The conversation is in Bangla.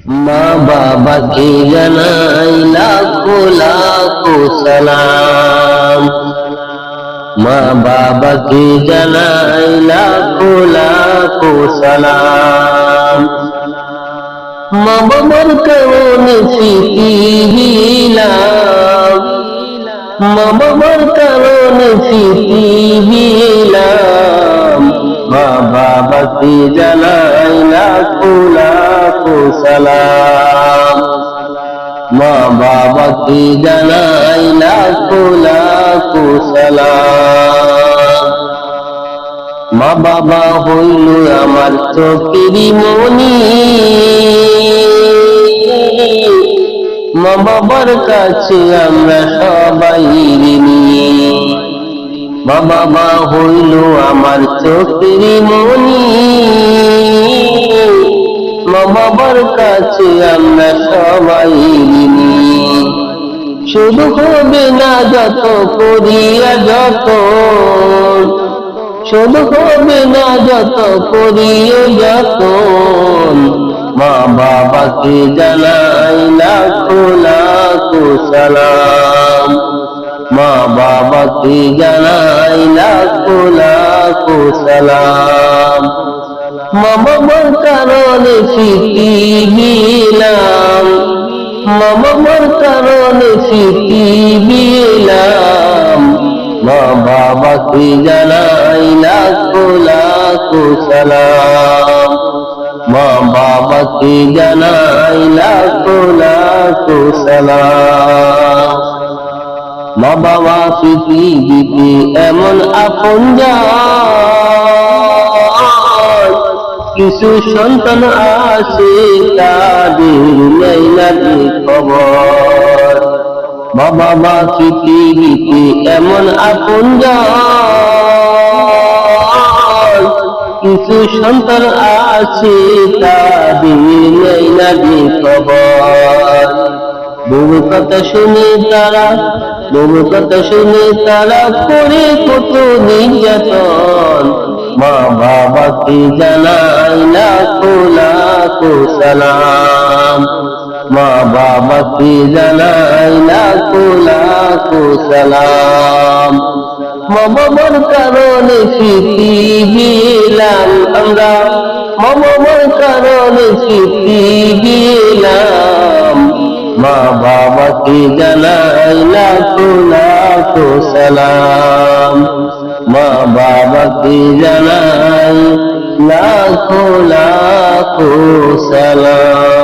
মা বাবাকে জানাই লাখো লাখো সালাম। মা বাবাকে জানাই লাখো লাখো সালাম। মা বাবার কারণে শিখিলাম, মা বাবার কারণে শিখিলাম। মা বাবাকে জানাই লাখো লাখো সালাম। মা বাবাকে জানাই লাখো লাখো সালাম। মা বাবা হইল আমার চোখেরই মনি, মা বাবার কাছে আমরা সবাই ঋণী। মা বাবা হইল আমার চোখেরই মনি, মা বাবার কাছে আমরা সবাই ঋণী। শুধু হবে না যত করিয়া যতন, শুধু হবে না যত করিও যতন। মা বাবাকে জানাই লাখো লাখো সালাম। মা বাবাকে জানাই লাখো লাখো সালাম। মা বাবার কারণে শিখিলাম, মা বাবার কারণে শিখিলাম। মা বাবাকে জানাই লাখো লাখো সালাম। মা বাবাকে জানাই লাখো লাখো সালাম। মা বাবা পৃথিবীতে এমন আপনজন, কিছু সন্তান আছে তাদের নেই না খবর। মা বাবা পৃথিবীতে এমন আপনজন, কিছু সন্তান আছে তাদের নেই না খবর। বহু কথা শুনে তারা, বহু কথা শুনে তারা করে কত নির্যাতন। মা বাবাকে জানাই লাখো লাখো সালাম। মা বাবাকে জানাই লাখো লাখো সালাম। মা বাবার কারণে শিখিলাম আমরা, মা বাবার কারণে শিখিলাম। মা বাবাকে জানাই লাখো লাখো সালাম। মা বাবাকে জানাই লাখো লাখো সালাম।